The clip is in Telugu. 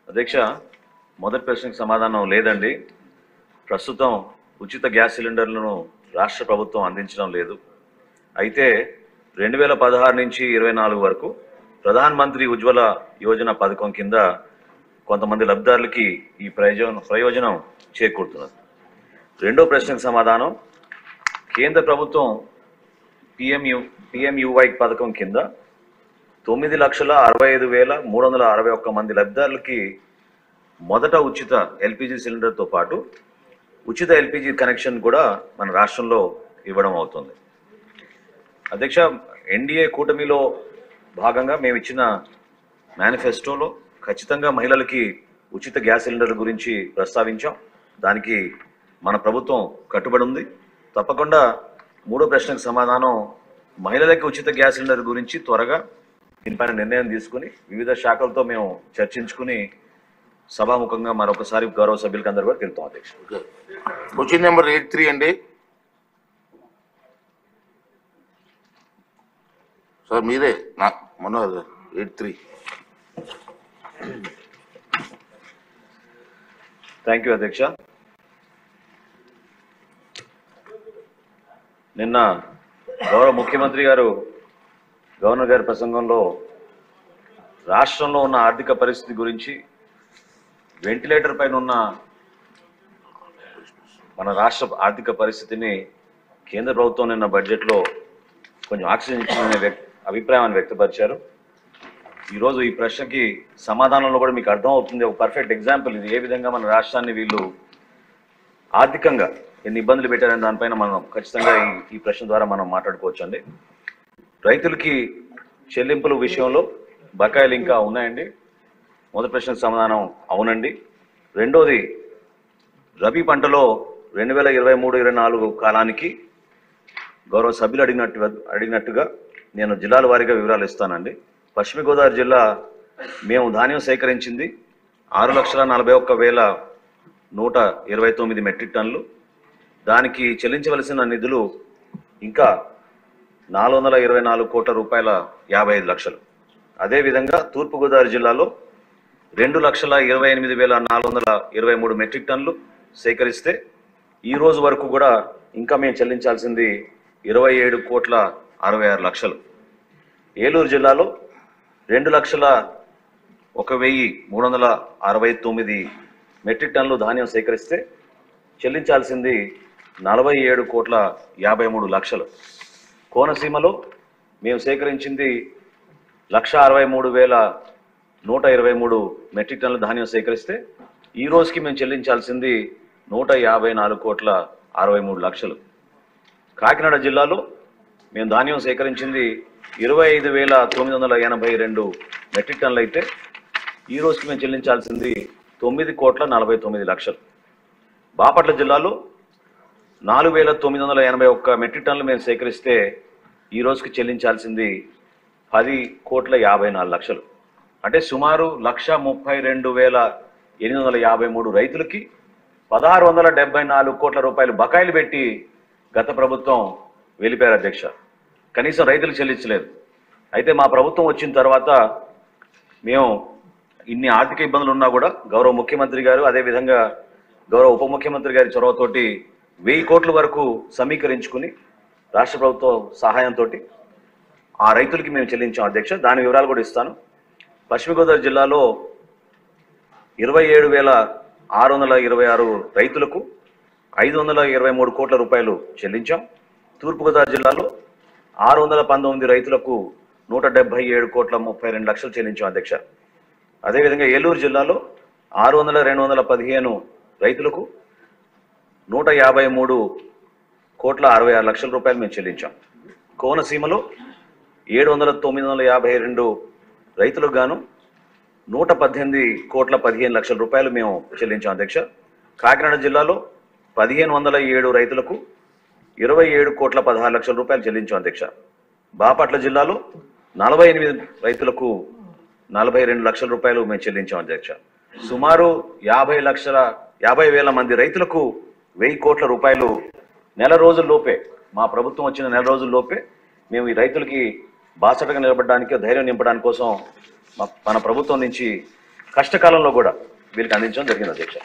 అధ్యక్ష, మొదటి ప్రశ్నకు సమాధానం లేదండి. ప్రస్తుతం ఉచిత గ్యాస్ సిలిండర్లను రాష్ట్ర ప్రభుత్వం అందించడం లేదు. అయితే 2016 నుంచి 24 వరకు ప్రధాన మంత్రి ఉజ్వల యోజన పథకం కింద కొంతమంది లబ్ధిదారులకి ఈ ప్రయోజనం చేకూరుతున్నది. రెండో ప్రశ్నకు సమాధానం, కేంద్ర ప్రభుత్వం పిఎంయువై పథకం కింద 9,65,361 మంది లబ్ధిదారులకి మొదట ఉచిత ఎల్పిజి సిలిండర్తో పాటు ఉచిత ఎల్పిజి కనెక్షన్ కూడా మన రాష్ట్రంలో ఇవ్వడం అవుతుంది. అధ్యక్ష, ఎన్డీఏ కూటమిలో భాగంగా మేము ఇచ్చిన మేనిఫెస్టోలో ఖచ్చితంగా మహిళలకి ఉచిత గ్యాస్ సిలిండర్ల గురించి ప్రస్తావించాం. దానికి మన ప్రభుత్వం కట్టుబడి ఉంది. తప్పకుండా మూడో ప్రశ్నకు సమాధానం, మహిళలకి ఉచిత గ్యాస్ సిలిండర్ గురించి త్వరగా దీనిపైన నిర్ణయం తీసుకుని వివిధ శాఖలతో మేము చర్చించుకుని సభాముఖంగా మరొకసారి గౌరవ సభ్యులకు అందరూ కూడా తెలుపుతాం. అధ్యక్ష, క్వశ్చన్ నెంబర్ 83 అండి. సార్ మీరే మొన్న 83. థ్యాంక్ యూ అధ్యక్ష. నిన్న గౌరవ ముఖ్యమంత్రి గారు గవర్నర్ గారి ప్రసంగంలో రాష్ట్రంలో ఉన్న ఆర్థిక పరిస్థితి గురించి, వెంటిలేటర్ పైన ఉన్న మన రాష్ట్ర ఆర్థిక పరిస్థితిని కేంద్ర ప్రభుత్వం నిన్న బడ్జెట్లో కొంచెం ఆక్సిజన్ ఇచ్చిందనే అభిప్రాయాన్ని వ్యక్తపరిచారు. ఈరోజు ఈ ప్రశ్నకి సమాధానంలో కూడా మీకు అర్థం అవుతుంది. ఒక పర్ఫెక్ట్ ఎగ్జాంపుల్ ఇది, ఏ విధంగా మన రాష్ట్రాన్ని వీళ్ళు ఆర్థికంగా ఎన్ని ఇబ్బందులు పెట్టారనే దానిపైన మనం ఖచ్చితంగా ఈ ప్రశ్న ద్వారా మనం మాట్లాడుకోవచ్చు అండి. రైతులకి చెల్లింపుల విషయంలో బకాయిలు ఇంకా ఉన్నాయండి. మొదటి ప్రశ్నకు సమాధానం అవునండి. రెండోది, రబీ పంటలో 2023-24 కాలానికి గౌరవ సభ్యులు అడిగినట్టుగా నేను జిల్లాల వారీగా వివరాలు ఇస్తానండి. పశ్చిమ గోదావరి జిల్లా మేము ధాన్యం సేకరించింది 6,41,129 మెట్రిక్ టన్నులు. దానికి చెల్లించవలసిన నిధులు ఇంకా 424 కోట్ల రూపాయల 55 లక్షలు. అదేవిధంగా తూర్పుగోదావరి జిల్లాలో 2,28,423 మెట్రిక్ టన్నులు సేకరిస్తే ఈ రోజు వరకు కూడా ఇంకా మేము చెల్లించాల్సింది 27 కోట్ల 66 లక్షలు. ఏలూరు జిల్లాలో 2,01,369 మెట్రిక్ టన్నులు ధాన్యం సేకరిస్తే చెల్లించాల్సింది 47 కోట్ల 53 లక్షలు. కోనసీమలో మేము సేకరించింది 1,63,123 మెట్రిక్ టన్నుల ధాన్యం సేకరిస్తే ఈ రోజుకి మేము చెల్లించాల్సింది 154 కోట్ల 63 లక్షలు. కాకినాడ జిల్లాలో మేము ధాన్యం సేకరించింది 25,982 మెట్రిక్ టన్నులు అయితే ఈ రోజుకి మేము చెల్లించాల్సింది 9 కోట్ల 49 లక్షలు. బాపట్ల జిల్లాలో 4,981 మెట్రిక్ టన్నులు మేము సేకరిస్తే ఈ రోజుకి చెల్లించాల్సింది 10 కోట్ల 54 లక్షలు. అంటే సుమారు 1,32,853 రైతులకి 1,674 కోట్ల రూపాయలు బకాయిలు పెట్టి గత ప్రభుత్వం వెళ్ళిపోయారు అధ్యక్ష. కనీసం రైతులు చెల్లించలేదు. అయితే మా ప్రభుత్వం వచ్చిన తర్వాత మేము ఇన్ని ఆర్థిక ఇబ్బందులు ఉన్నా కూడా గౌరవ ముఖ్యమంత్రి గారు, అదేవిధంగా గౌరవ ఉప ముఖ్యమంత్రి గారి చొరవతోటి 1000 కోట్ల వరకు సమీకరించుకుని రాష్ట్ర ప్రభుత్వ సహాయంతో ఆ రైతులకి మేము చెల్లించాం అధ్యక్ష. దాని వివరాలు కూడా ఇస్తాను. పశ్చిమ గోదావరి జిల్లాలో 27,626 రైతులకు 523 కోట్ల రూపాయలు చెల్లించాం. తూర్పుగోదావరి జిల్లాలో 619 రైతులకు 177 కోట్ల 32 లక్షలు చెల్లించాం అధ్యక్ష. అదేవిధంగా ఏలూరు జిల్లాలో 600,215 రైతులకు 153 కోట్ల 66 లక్షల రూపాయలు మేము చెల్లించాం. కోనసీమలో 7,952 రైతులకు గాను 118 కోట్ల 15 లక్షల రూపాయలు మేము చెల్లించాం అధ్యక్ష. కాకినాడ జిల్లాలో 1,507 రైతులకు 27 కోట్ల 16 లక్షల రూపాయలు చెల్లించాం అధ్యక్ష. బాపట్ల జిల్లాలో 48 రైతులకు 42 లక్షల రూపాయలు మేము చెల్లించాం అధ్యక్ష. సుమారు 50,000 మంది రైతులకు 1000 కోట్ల రూపాయలు నెల రోజుల్లోపే, మా ప్రభుత్వం వచ్చిన నెల రోజుల్లోపే మేము ఈ రైతులకి బాసటగా నిలబడడానికి, ధైర్యం నింపడానికి కోసం మన ప్రభుత్వం నుంచి కష్టకాలంలో కూడా వీళ్ళకి అందించడం జరిగింది అధ్యక్ష.